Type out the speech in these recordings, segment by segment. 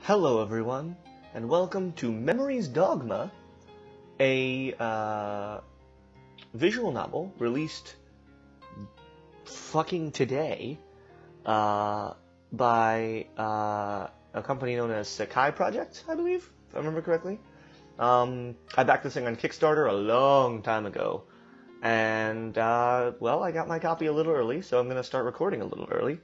Hello everyone, and welcome to Memories Dogma, a visual novel released fucking today by a company known as Sakai Project, I believe, if I remember correctly. I backed this thing on Kickstarter a long time ago, and well, I got my copy a little early, so I'm going to start recording a little early.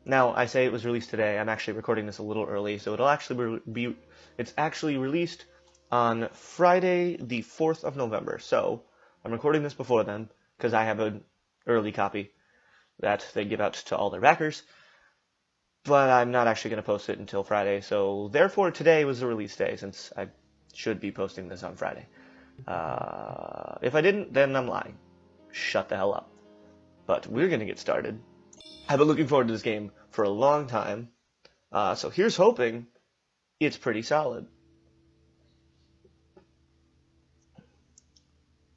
Now, I say it was released today. I'm actually recording this a little early, so it'll actually it's actually released on Friday, the 4th of November. So, I'm recording this before then, because I have an early copy that they give out to all their backers. But I'm not actually going to post it until Friday, so therefore today was the release day, since I should be posting this on Friday. If I didn't, then I'm lying. Shut the hell up. But we're going to get started. I've been looking forward to this game for a long time, so here's hoping it's pretty solid.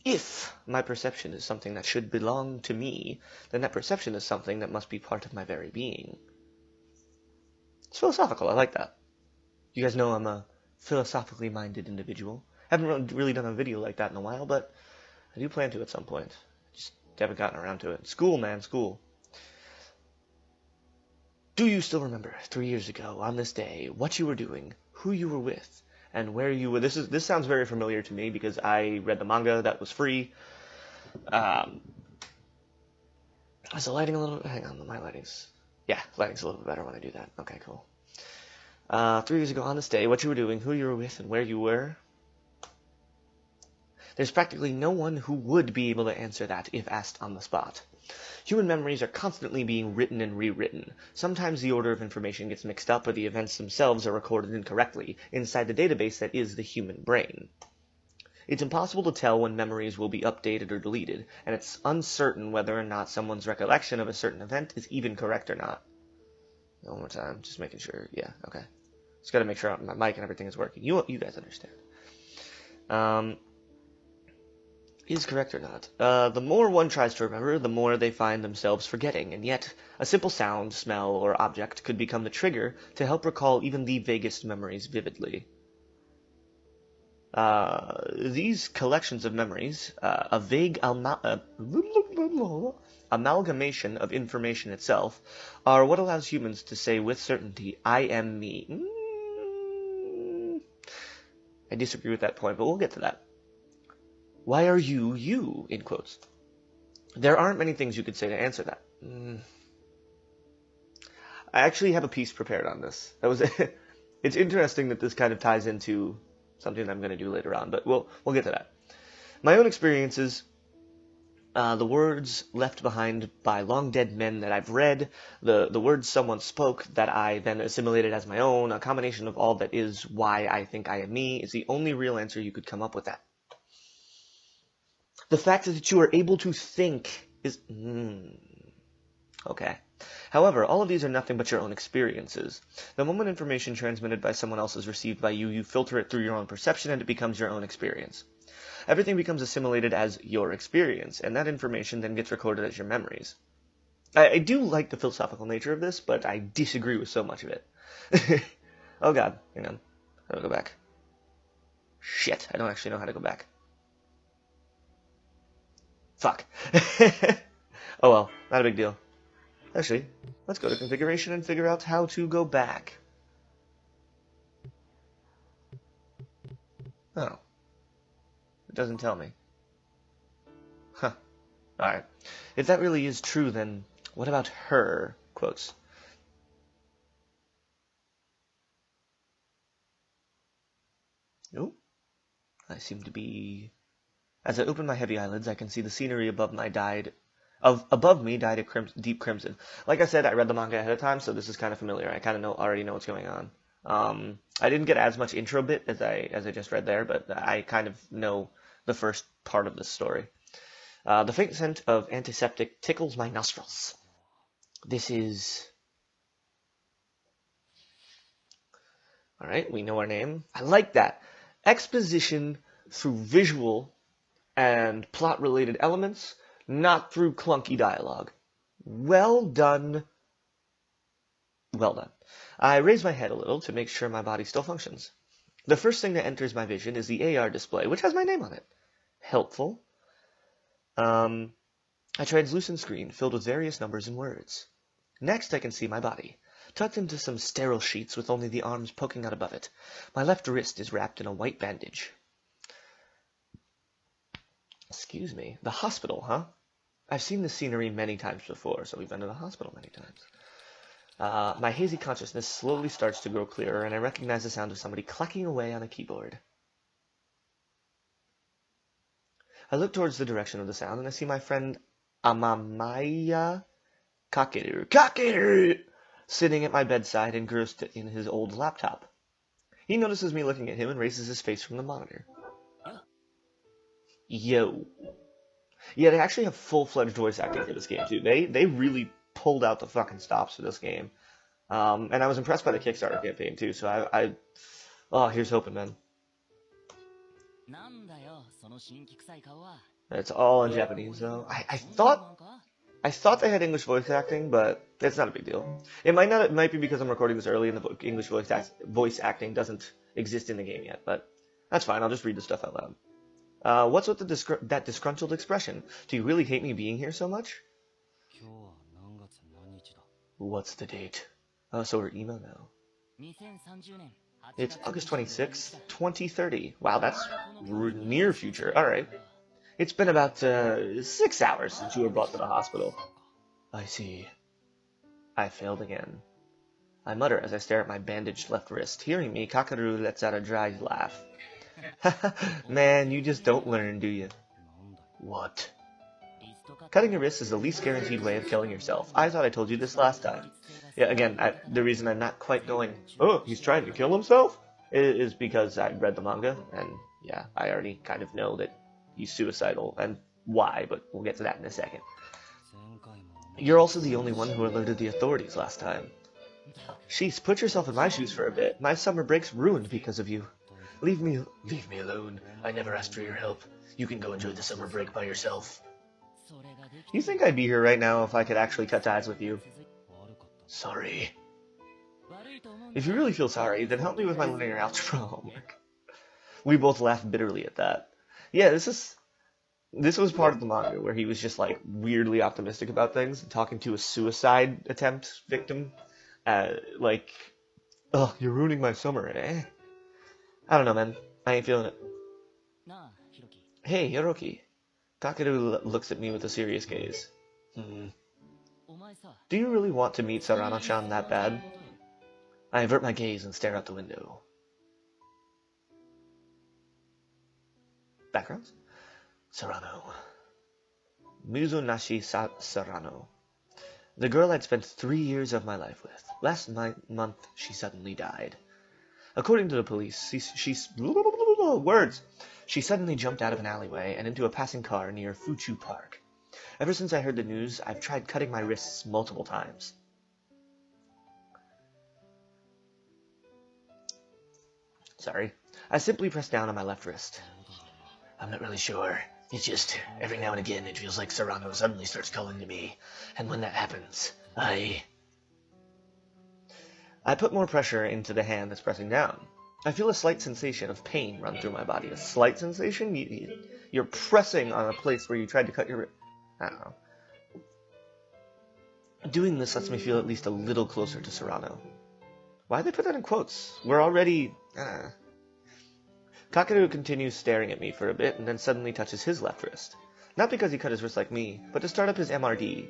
If my perception is something that should belong to me, then that perception is something that must be part of my very being. It's philosophical, I like that. You guys know I'm a philosophically minded individual. Haven't really done a video like that in a while, but I do plan to at some point. Just haven't gotten around to it. School, man, school. Do you still remember 3 years ago on this day what you were doing, who you were with, and where you were? This sounds very familiar to me because I read the manga that was free. Is the lighting a little? Hang on, my lighting's lighting's a little bit better when I do that. Okay, cool. 3 years ago on this day, what you were doing, who you were with, and where you were. There's practically no one who would be able to answer that if asked on the spot. Human memories are constantly being written and rewritten. Sometimes the order of information gets mixed up or the events themselves are recorded incorrectly inside the database that is the human brain. It's impossible to tell when memories will be updated or deleted, and it's uncertain whether or not someone's recollection of a certain event is even correct or not. One more time, just making sure. Yeah, okay. Just gotta make sure my mic and everything is working. You guys understand. Is correct or not. The more one tries to remember, the more they find themselves forgetting, and yet a simple sound, smell, or object could become the trigger to help recall even the vaguest memories vividly. These collections of memories, a vague amalgamation of information itself, are what allows humans to say with certainty, I am me. I disagree with that point, but we'll get to that. Why are you, you, in quotes? There aren't many things you could say to answer that. I actually have a piece prepared on this. It's interesting that this kind of ties into something that I'm going to do later on, but we'll get to that. My own experiences, the words left behind by long dead men that I've read, the words someone spoke that I then assimilated as my own, a combination of all that is why I think I am me, is the only real answer you could come up with that. The fact that you are able to think is... Okay. However, all of these are nothing but your own experiences. The moment information transmitted by someone else is received by you, you filter it through your own perception and it becomes your own experience. Everything becomes assimilated as your experience, and that information then gets recorded as your memories. I do like the philosophical nature of this, but I disagree with so much of it. Oh god, hang on. How do I go back? Shit, I don't actually know how to go back. Fuck. Oh well, not a big deal. Actually, let's go to configuration and figure out how to go back. Oh. It doesn't tell me. Huh. Alright. If that really is true, then what about her? Quotes. Oh. I seem to be... As I open my heavy eyelids, I can see the scenery above me dyed a deep crimson. Like I said, I read the manga ahead of time, so this is kind of familiar. I kind of already know what's going on. I didn't get as much intro bit as I just read there, but I kind of know the first part of this story. The faint scent of antiseptic tickles my nostrils. This is... Alright, we know our name. I like that. Exposition through visual and plot-related elements, not through clunky dialogue. Well done, Well done. I raise my head a little to make sure my body still functions. The first thing that enters my vision is the AR display, which has my name on it. Helpful. A translucent screen filled with various numbers and words. Next, I can see my body, tucked into some sterile sheets with only the arms poking out above it. My left wrist is wrapped in a white bandage. Excuse me. The hospital, huh? I've seen this scenery many times before, so we've been to the hospital many times. My hazy consciousness slowly starts to grow clearer, and I recognize the sound of somebody clacking away on a keyboard. I look towards the direction of the sound, and I see my friend Amamaya Kakeru sitting at my bedside, engrossed in his old laptop. He notices me looking at him and raises his face from the monitor. Yo. Yeah, they actually have full-fledged voice acting for this game, too. They really pulled out the fucking stops for this game. And I was impressed by the Kickstarter campaign, too, so oh, here's hoping, man. It's all in Japanese, though. I thought they had English voice acting, but it's not a big deal. It might be because I'm recording this early and the English voice acting doesn't exist in the game yet, but that's fine. I'll just read the stuff out loud. What's with that disgruntled expression? Do you really hate me being here so much? What's the date? So we're emo now. It's August 26th, 2030. Wow, that's near future. Alright. It's been about 6 hours since you were brought to the hospital. I see. I failed again. I mutter as I stare at my bandaged left wrist. Hearing me, Kakeru lets out a dry laugh. Man, you just don't learn, do you? What? Cutting your wrist is the least guaranteed way of killing yourself. I thought I told you this last time. Yeah, again, the reason I'm not quite going, oh, he's trying to kill himself, is because I read the manga, and yeah, I already kind of know that he's suicidal, and why, but we'll get to that in a second. You're also the only one who alerted the authorities last time. Sheesh, put yourself in my shoes for a bit. My summer break's ruined because of you. Leave me alone. I never asked for your help. You can go enjoy the summer break by yourself. You think I'd be here right now if I could actually cut ties with you? Sorry. If you really feel sorry, then help me with my linear algebra homework. We both laughed bitterly at that. Yeah, this was part of the manga where he was just like weirdly optimistic about things and talking to a suicide attempt victim. Like, oh, you're ruining my summer, eh? I don't know, man. I ain't feeling it. Hey, Hiroki. Kakeru looks at me with a serious gaze. Do you really want to meet Sarano-chan that bad? I avert my gaze and stare out the window. Backgrounds? Sarano. Mizunashi Sarano. The girl I'd spent 3 years of my life with. Last month, she suddenly died. According to the police, she suddenly jumped out of an alleyway and into a passing car near Fuchu Park. Ever since I heard the news, I've tried cutting my wrists multiple times. Sorry. I simply pressed down on my left wrist. I'm not really sure. It's just, every now and again, it feels like Serrano suddenly starts calling to me. And when that happens, I put more pressure into the hand that's pressing down. I feel a slight sensation of pain run through my body. A slight sensation? You're pressing on a place where you tried to cut your... I don't know. Doing this lets me feel at least a little closer to Serrano. Why'd they put that in quotes? We're already... Kakeru continues staring at me for a bit and then suddenly touches his left wrist. Not because he cut his wrist like me, but to start up his MRD.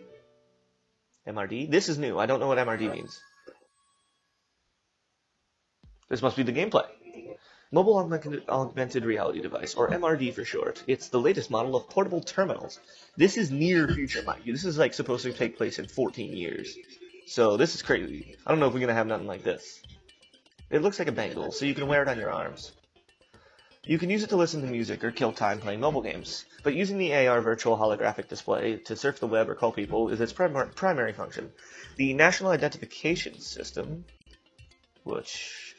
MRD? This is new. I don't know what MRD means. This must be the gameplay. Mobile Augmented Reality Device, or MRD for short. It's the latest model of portable terminals. This is near future, mind you. This is like supposed to take place in 14 years. So this is crazy. I don't know if we're going to have nothing like this. It looks like a bangle, so you can wear it on your arms. You can use it to listen to music or kill time playing mobile games, but using the AR virtual holographic display to surf the web or call people is its primary function. The National Identification System, which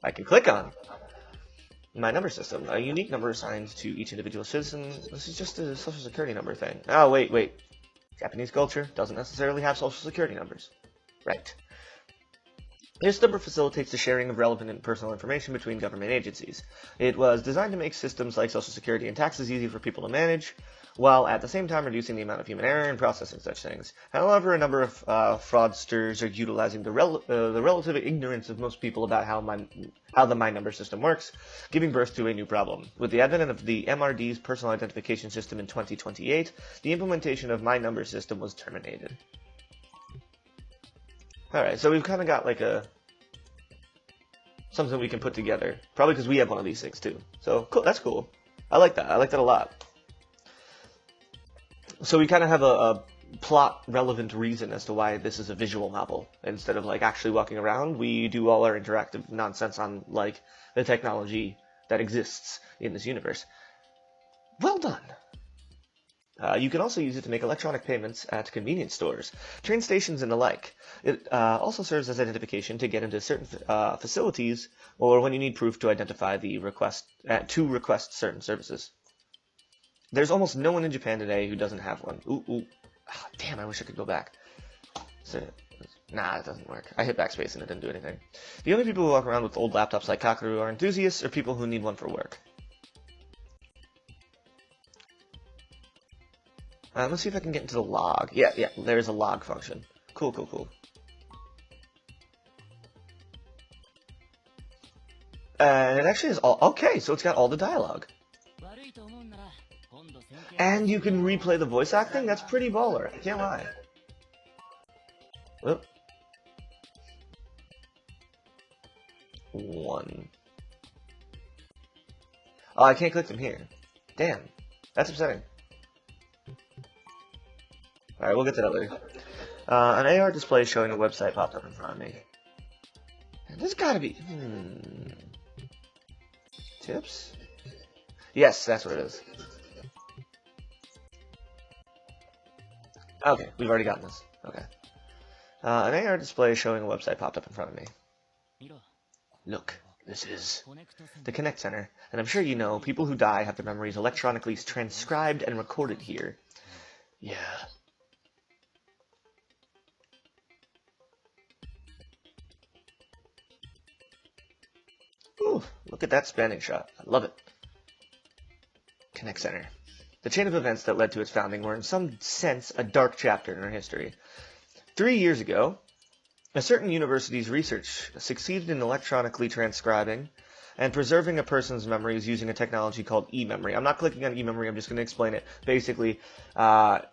I can click on, my number system, a unique number assigned to each individual citizen. This is just a social security number thing. Oh, wait. Japanese culture doesn't necessarily have social security numbers. Right. This number facilitates the sharing of relevant and personal information between government agencies. It was designed to make systems like Social Security and taxes easy for people to manage, while at the same time reducing the amount of human error in processing such things. However, a number of fraudsters are utilizing the relative ignorance of most people about how the My Number system works, giving birth to a new problem. With the advent of the MRD's personal identification system in 2028, the implementation of My Number system was terminated. Alright, so we've kind of got like something we can put together. Probably because we have one of these things too. So, cool, that's cool. I like that. I like that a lot. So we kind of have a plot-relevant reason as to why this is a visual novel. Instead of like actually walking around, we do all our interactive nonsense on like the technology that exists in this universe. Well done! You can also use it to make electronic payments at convenience stores, train stations, and the like. It also serves as identification to get into certain facilities, or when you need proof to identify the request certain services. There's almost no one in Japan today who doesn't have one. Ooh. Oh, damn, I wish I could go back. Nah, it doesn't work. I hit backspace and it didn't do anything. The only people who walk around with old laptops like Kakaru are enthusiasts or people who need one for work. Let's see if I can get into the log. Yeah, there's a log function. Cool. And it actually is all... Okay, so it's got all the dialogue. And you can replay the voice acting? That's pretty baller. I can't lie. Oop. 1. Oh, I can't click them here. Damn. That's upsetting. Alright, we'll get to that later. An AR display showing a website popped up in front of me. And this gotta be... Tips? Yes, that's what it is. Okay, we've already gotten this. Okay. An AR display showing a website popped up in front of me. Look, this is the Connect Center. And I'm sure you know, people who die have their memories electronically transcribed and recorded here. Yeah. Ooh, look at that spanning shot. I love it. Connect Center. The chain of events that led to its founding were in some sense a dark chapter in our history. 3 years ago, a certain university's research succeeded in electronically transcribing and preserving a person's memories using a technology called e-memory. I'm not clicking on e-memory, I'm just going to explain it. Basically,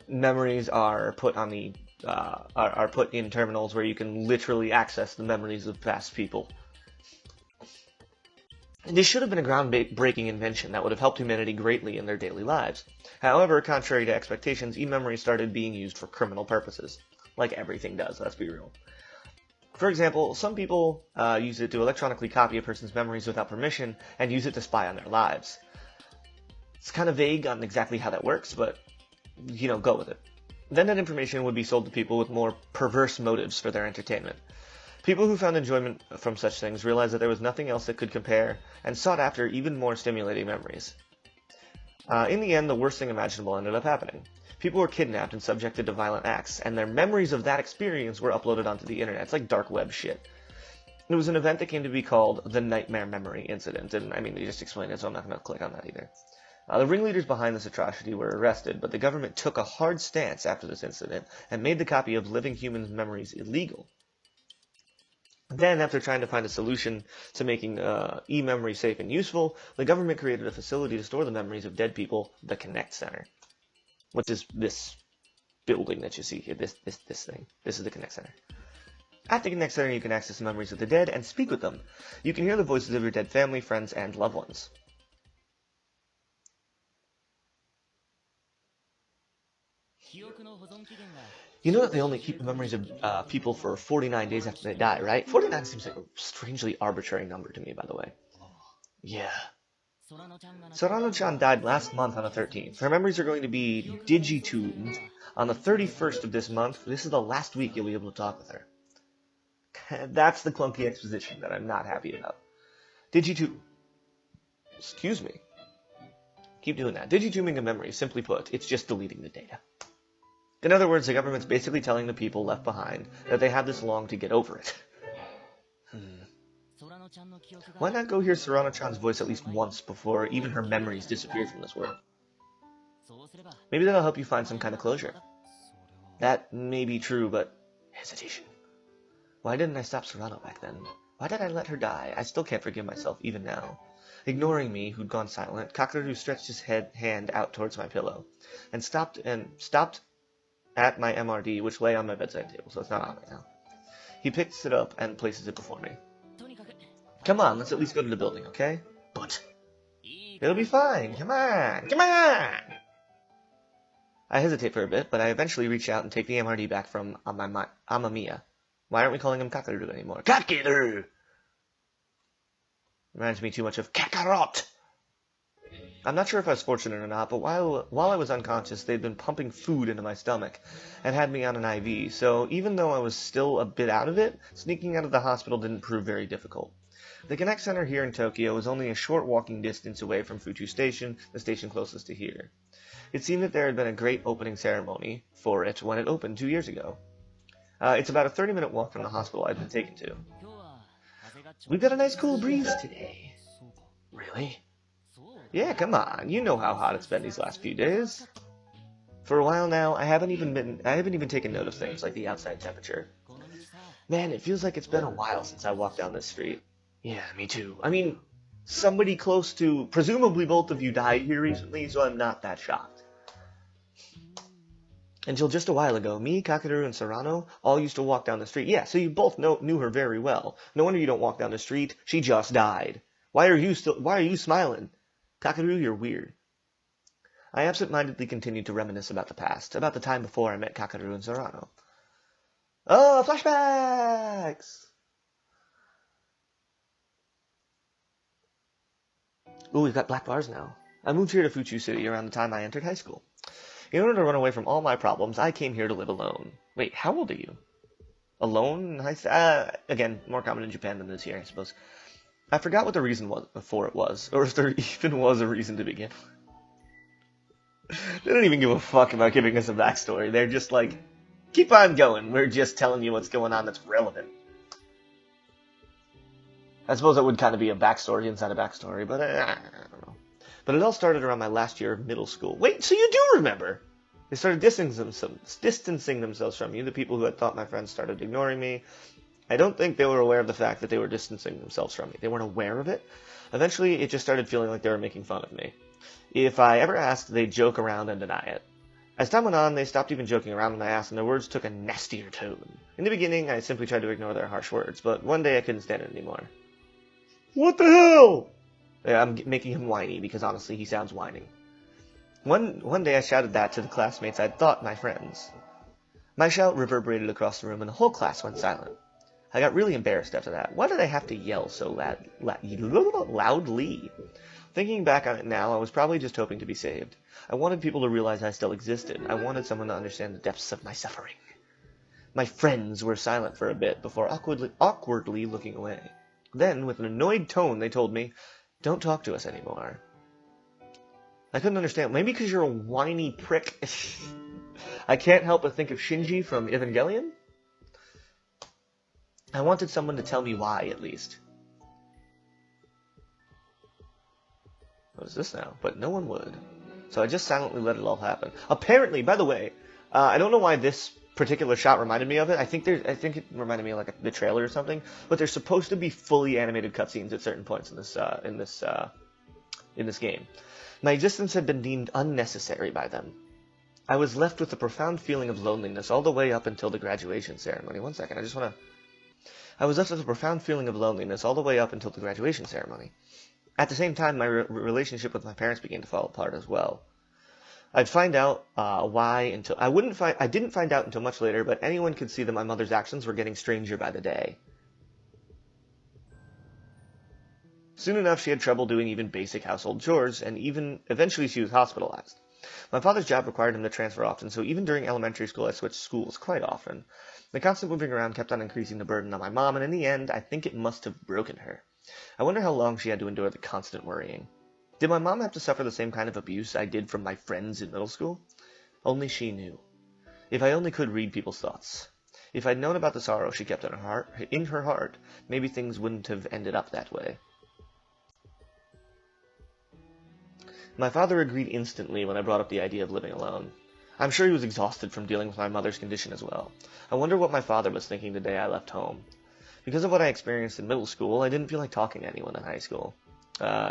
memories are put on the are put in terminals where you can literally access the memories of past people. This should have been a groundbreaking invention that would have helped humanity greatly in their daily lives. However, contrary to expectations, e-memory started being used for criminal purposes. Like everything does, let's be real. For example, some people use it to electronically copy a person's memories without permission and use it to spy on their lives. It's kind of vague on exactly how that works, but, you know, go with it. Then that information would be sold to people with more perverse motives for their entertainment. People who found enjoyment from such things realized that there was nothing else that could compare and sought after even more stimulating memories. In the end, the worst thing imaginable ended up happening. People were kidnapped and subjected to violent acts, and their memories of that experience were uploaded onto the internet. It's like dark web shit. It was an event that came to be called the Nightmare Memory Incident, and I mean, they just explained it, so I'm not going to click on that either. The ringleaders behind this atrocity were arrested, but the government took a hard stance after this incident and made the copy of living humans' memories illegal. Then, after trying to find a solution to making e-memory safe and useful, the government created a facility to store the memories of dead people, the Connect Center. Which is this building that you see here, this thing. This is the Connect Center. At the Connect Center, you can access the memories of the dead and speak with them. You can hear the voices of your dead family, friends, and loved ones. You know that they only keep the memories of people for 49 days after they die, right? 49 seems like a strangely arbitrary number to me, by the way. Yeah. Sorano-chan died last month on the 13th. Her memories are going to be digituned on the 31st of this month. This is the last week you'll be able to talk with her. That's the clunky exposition that I'm not happy about. Digitune. Excuse me. Keep doing that. Digituning a memory, simply put, it's just deleting the data. In other words, the government's basically telling the people left behind that they have this long to get over it. Why not go hear Serrano-chan's voice at least once before even her memories disappear from this world? Maybe that'll help you find some kind of closure. That may be true, but... Hesitation. Why didn't I stop Serrano back then? Why did I let her die? I still can't forgive myself, even now. Ignoring me, who'd gone silent, Kakaru stretched his hand out towards my pillow, and stopped at my MRD, which lay on my bedside table, so it's not on right now. He picks it up and places it before me. Come on, let's at least go to the building, okay? But... It'll be fine, come on, come on! I hesitate for a bit, but I eventually reach out and take the MRD back from Amamiya. Why aren't we calling him Kakaru anymore? Kakaru! Reminds me too much of Kakarot! I'm not sure if I was fortunate or not, but while I was unconscious, they'd been pumping food into my stomach and had me on an IV, so even though I was still a bit out of it, sneaking out of the hospital didn't prove very difficult. The Connect Center here in Tokyo was only a short walking distance away from Fuchu Station, the station closest to here. It seemed that there had been a great opening ceremony for it when it opened 2 years ago. It's about a 30-minute walk from the hospital I'd been taken to. We've got a nice cool breeze today. Really? Yeah, come on. You know how hot it's been these last few days. For a while now, I haven't even taken note of things like the outside temperature. Man, it feels like it's been a while since I walked down this street. Yeah, me too. I mean, somebody close to, presumably both of you died here recently, so I'm not that shocked. Until just a while ago, me, Kakaru, and Serrano all used to walk down the street. Yeah, so you both knew her very well. No wonder you don't walk down the street. She just died. Why are you smiling? Kakaru, you're weird. I absent-mindedly continued to reminisce about the past, about the time before I met Kakaru and Serrano. Oh, flashbacks! Ooh, we've got black bars now. I moved here to Fuchu City around the time I entered high school. In order to run away from all my problems, I came here to live alone. Wait, how old are you? Alone in high school? Again, more common in Japan than this here, I suppose. I forgot what the reason for it was, or if there even was a reason to begin. They don't even give a fuck about giving us a backstory. They're just like, keep on going. We're just telling you what's going on that's relevant. I suppose that would kind of be a backstory inside a backstory, but I don't know. But it all started around my last year of middle school. Wait, so you do remember? They started distancing themselves from you. The people who had thought my friends started ignoring me. I don't think they were aware of the fact that they were distancing themselves from me. They weren't aware of it. Eventually, it just started feeling like they were making fun of me. If I ever asked, they'd joke around and deny it. As time went on, they stopped even joking around when I asked, and their words took a nastier tone. In the beginning, I simply tried to ignore their harsh words, but one day I couldn't stand it anymore. What the hell? Yeah, I'm making him whiny, because honestly, he sounds whining. One day I shouted that to the classmates I'd thought my friends. My shout reverberated across the room, and the whole class went silent. I got really embarrassed after that. Why did I have to yell so loudly? Thinking back on it now, I was probably just hoping to be saved. I wanted people to realize I still existed. I wanted someone to understand the depths of my suffering. My friends were silent for a bit before awkwardly looking away. Then, with an annoyed tone, they told me, "Don't talk to us anymore." I couldn't understand. Maybe because you're a whiny prick. I can't help but think of Shinji from Evangelion. I wanted someone to tell me why, at least. What is this now? But no one would. So I just silently let it all happen. Apparently, by the way, I don't know why this particular shot reminded me of it. I think it reminded me of like the trailer or something. But there's supposed to be fully animated cutscenes at certain points in this game. My existence had been deemed unnecessary by them. I was left with a profound feeling of loneliness all the way up until the graduation ceremony. One second, I was left with a profound feeling of loneliness all the way up until the graduation ceremony. At the same time, my relationship with my parents began to fall apart as well. I'd find out why until I didn't find out until much later, but anyone could see that my mother's actions were getting stranger by the day. Soon enough, she had trouble doing even basic household chores, and eventually she was hospitalized. My father's job required him to transfer often, so even during elementary school, I switched schools quite often. The constant moving around kept on increasing the burden on my mom, and in the end, I think it must have broken her. I wonder how long she had to endure the constant worrying. Did my mom have to suffer the same kind of abuse I did from my friends in middle school? Only she knew. If I only could read people's thoughts. If I'd known about the sorrow she kept in her heart, maybe things wouldn't have ended up that way. My father agreed instantly when I brought up the idea of living alone. I'm sure he was exhausted from dealing with my mother's condition as well. I wonder what my father was thinking the day I left home. Because of what I experienced in middle school, I didn't feel like talking to anyone in high school.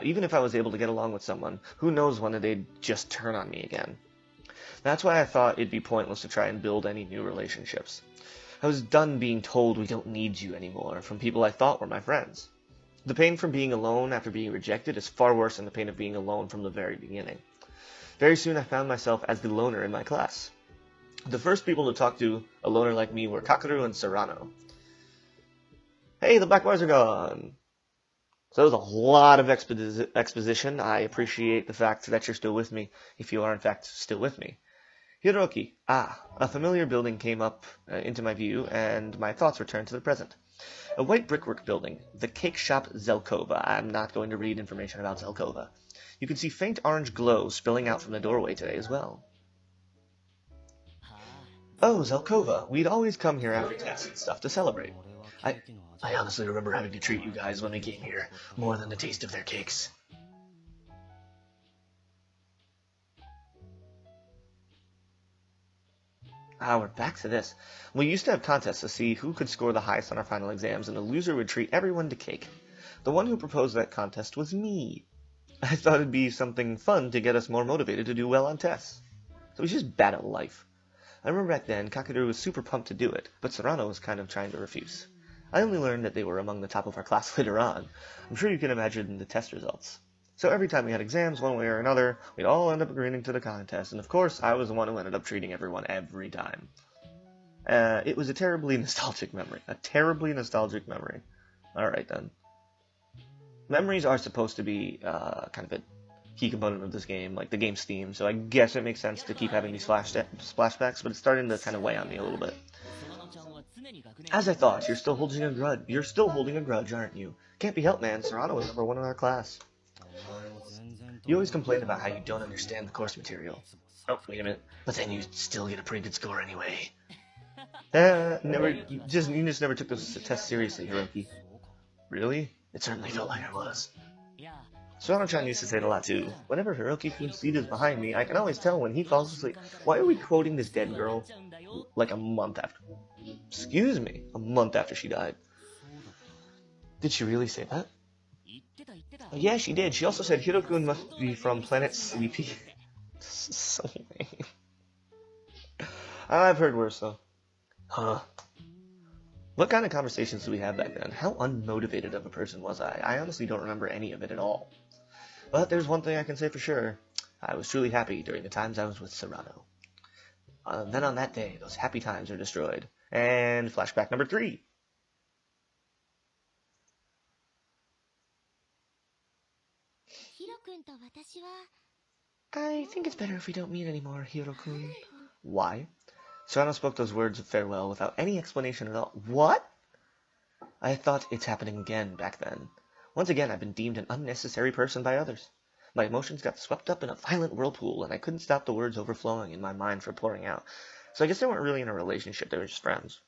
Even if I was able to get along with someone, who knows when they'd just turn on me again. That's why I thought it'd be pointless to try and build any new relationships. I was done being told we don't need you anymore from people I thought were my friends. The pain from being alone after being rejected is far worse than the pain of being alone from the very beginning. Very soon I found myself as the loner in my class. The first people to talk to a loner like me were Kakaru and Serrano. Hey, the black bars are gone! So that was a lot of exposition. I appreciate the fact that you're still with me, if you are in fact still with me. Hiroki. A familiar building came up into my view, and my thoughts returned to the present. A white brickwork building, the cake shop Zelkova. I'm not going to read information about Zelkova. You can see faint orange glow spilling out from the doorway today as well. Oh, Zelkova. We'd always come here after tests and stuff to celebrate. I honestly remember having to treat you guys when we came here, more than the taste of their cakes. We're back to this. We used to have contests to see who could score the highest on our final exams, and the loser would treat everyone to cake. The one who proposed that contest was me. I thought it'd be something fun to get us more motivated to do well on tests. So he's just bad at life. I remember back then, Kakaru was super pumped to do it, but Serrano was kind of trying to refuse. I only learned that they were among the top of our class later on. I'm sure you can imagine the test results. So every time we had exams, one way or another, we'd all end up agreeing to the contest, and of course, I was the one who ended up treating everyone every time. It was a terribly nostalgic memory. A terribly nostalgic memory. Alright then. Memories are supposed to be kind of a key component of this game, like the game's theme, so I guess it makes sense to keep having these flashbacks, but it's starting to kind of weigh on me a little bit. As I thought, you're still holding a grudge, aren't you? Can't be helped, man. Serrano was number 1 in our class. You always complain about how you don't understand the course material. Oh, wait a minute. But then you still get a pretty good score anyway. You just never took those tests seriously, Hiroki. Really? It certainly felt like I was. Serrano-chan used to say it a lot too. Whenever Hiroki-kun's seat is behind me, I can always tell when he falls asleep. Why are we quoting this dead girl like a month after? Excuse me, a month after she died. Did she really say that? Oh, yeah, she did. She also said Hirokun must be from Planet Sleepy. So lame. I've heard worse though. Huh. What kind of conversations did we have back then? How unmotivated of a person was I? I honestly don't remember any of it at all. But there's one thing I can say for sure. I was truly happy during the times I was with Serrano. Then on that day, those happy times are destroyed. And flashback number 3. I think it's better if we don't meet anymore, Hiro-kun. Why? Serrano spoke those words of farewell without any explanation at all. What? I thought it's happening again back then. Once again, I've been deemed an unnecessary person by others. My emotions got swept up in a violent whirlpool, and I couldn't stop the words overflowing in my mind from pouring out. So I guess they weren't really in a relationship, they were just friends.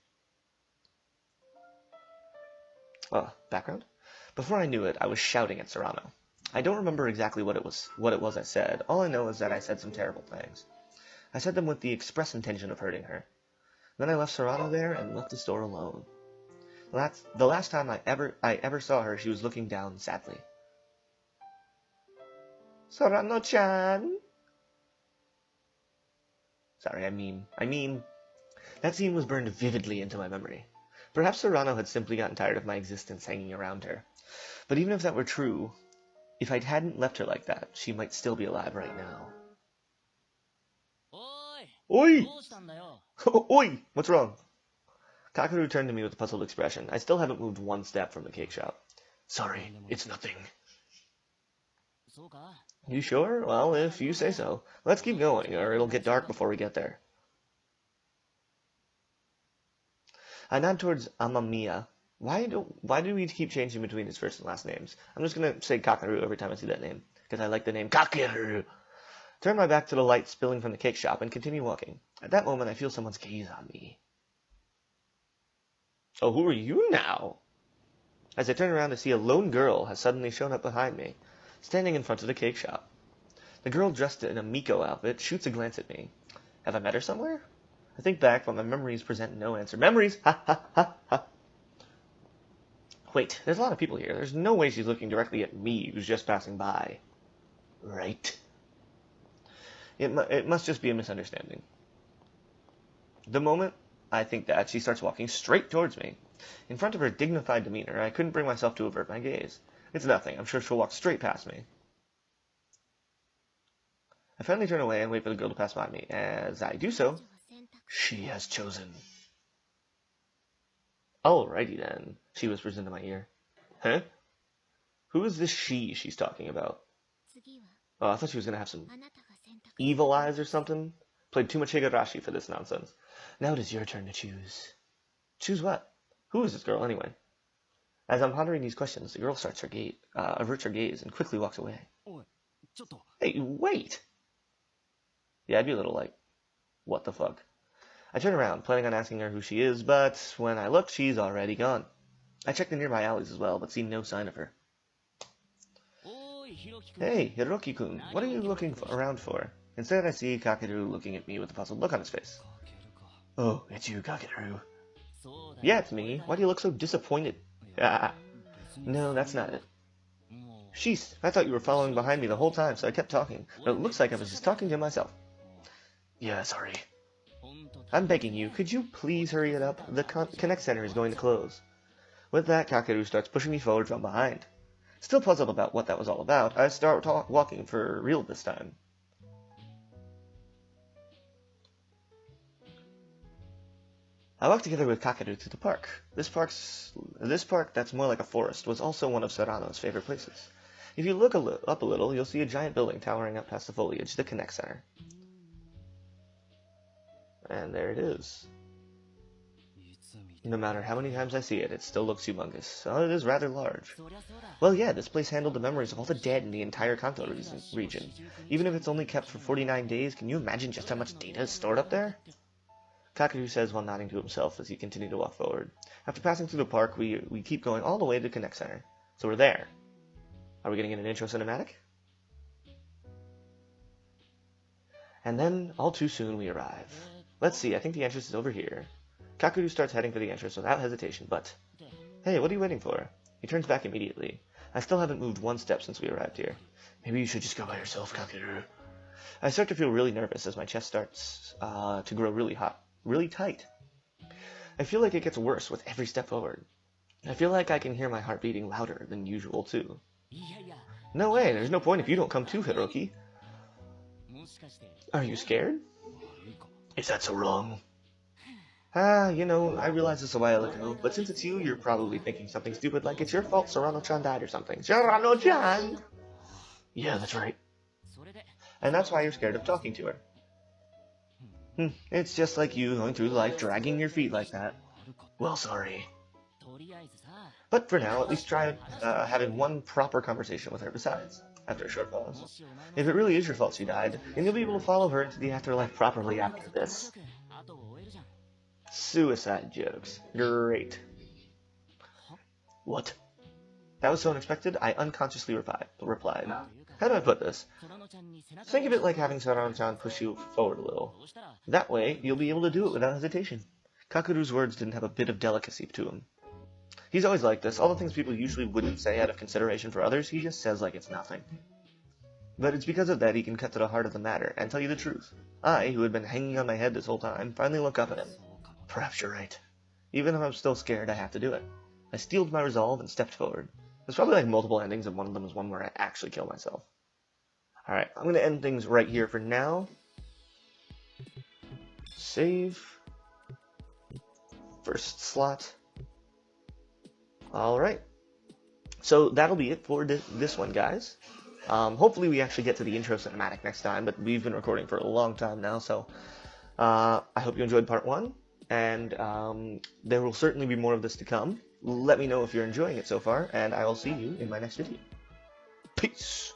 Background? Before I knew it, I was shouting at Serrano. I don't remember exactly what it was I said. All I know is that I said some terrible things. I said them with the express intention of hurting her. Then I left Serrano there and left the store alone. The last time I ever saw her, she was looking down sadly. Serrano-chan! Sorry, I mean, that scene was burned vividly into my memory. Perhaps Serrano had simply gotten tired of my existence hanging around her. But even if that were true, if I hadn't left her like that, she might still be alive right now. Oi! Oi! What's wrong? Kakaru turned to me with a puzzled expression. I still haven't moved one step from the cake shop. Sorry, it's nothing. You sure? Well, if you say so. Let's keep going, or it'll get dark before we get there. I nod towards Amamiya. Why do we keep changing between his first and last names? I'm just gonna say Kakaru every time I see that name, because I like the name Kakaru. Turn my back to the light spilling from the cake shop and continue walking. At that moment, I feel someone's gaze on me. Oh, who are you now? As I turn around to see a lone girl has suddenly shown up behind me, standing in front of the cake shop. The girl dressed in a Miko outfit shoots a glance at me. Have I met her somewhere? I think back, but my memories present no answer. Memories! Ha ha ha ha! Wait, there's a lot of people here. There's no way she's looking directly at me who's just passing by. Right? It must just be a misunderstanding. The moment I think that, she starts walking straight towards me. In front of her dignified demeanor, I couldn't bring myself to avert my gaze. It's nothing. I'm sure she'll walk straight past me. I finally turn away and wait for the girl to pass by me. As I do so, she has chosen. Alrighty then, she whispers into my ear. Huh? Who is this she's talking about? Oh, I thought she was going to have some evil eyes or something. Played too much Higurashi for this nonsense. Now it is your turn to choose. Choose what? Who is this girl, anyway? As I'm pondering these questions, the girl averts her gaze and quickly walks away. Hey, wait! Yeah, I'd be a little like, what the fuck? I turn around, planning on asking her who she is, but when I look, she's already gone. I check the nearby alleys as well, but see no sign of her. Hey, Hiroki-kun, what are you looking around for? Instead, I see Kakeru looking at me with a puzzled look on his face. Oh, it's you, Kakeru. Yeah, it's me. Why do you look so disappointed? Ah, no, that's not it. Sheesh, I thought you were following behind me the whole time, so I kept talking. But it looks like I was just talking to myself. Yeah, sorry. I'm begging you, could you please hurry it up? The Connect Center is going to close. With that, Kakeru starts pushing me forward from behind. Still puzzled about what that was all about, I start walking for real this time. I walked together with Kakeru to the park. This park that's more like a forest was also one of Serrano's favorite places. If you look up a little, you'll see a giant building towering up past the foliage, the Connect Center. And there it is. No matter how many times I see it, it still looks humongous. So it is rather large. Well, yeah, this place handled the memories of all the dead in the entire Kanto region. Even if it's only kept for 49 days, can you imagine just how much data is stored up there? Kakeru says while nodding to himself as he continued to walk forward. After passing through the park, we keep going all the way to the Connect Center. So we're there. Are we getting an intro cinematic? And then, all too soon, we arrive. Let's see, I think the entrance is over here. Kakeru starts heading for the entrance without hesitation, but... Hey, what are you waiting for? He turns back immediately. I still haven't moved one step since we arrived here. Maybe you should just go by yourself, Kakeru. I start to feel really nervous as my chest starts to grow really hot, really tight. I feel like it gets worse with every step forward. I feel like I can hear my heart beating louder than usual, too. No way, there's no point if you don't come too, Hiroki. Are you scared? Is that so wrong? You know, I realized this a while ago, but since it's you, you're probably thinking something stupid like it's your fault Serrano-chan died or something. Serrano-chan! Yeah, that's right. And that's why you're scared of talking to her. It's just like you going through life dragging your feet like that. Well, sorry. But for now, at least try having one proper conversation with her besides, after a short pause. If it really is your fault she died, then you'll be able to follow her into the afterlife properly after this. Suicide jokes. Great. What? That was so unexpected, I unconsciously replied. How do I put this? Think of it like having Serrano-chan push you forward a little. That way, you'll be able to do it without hesitation. Kakeru's words didn't have a bit of delicacy to him. He's always like this. All the things people usually wouldn't say out of consideration for others, he just says like it's nothing. But it's because of that he can cut to the heart of the matter and tell you the truth. I, who had been hanging on my head this whole time, finally look up at him. Perhaps you're right. Even if I'm still scared, I have to do it. I steeled my resolve and stepped forward. There's probably like multiple endings, and one of them is one where I actually kill myself. Alright, I'm going to end things right here for now. Save. First slot. Alright. So that'll be it for this one, guys. Hopefully we actually get to the intro cinematic next time, but we've been recording for a long time now, so I hope you enjoyed part 1, and there will certainly be more of this to come. Let me know if you're enjoying it so far, and I will see you in my next video. Peace!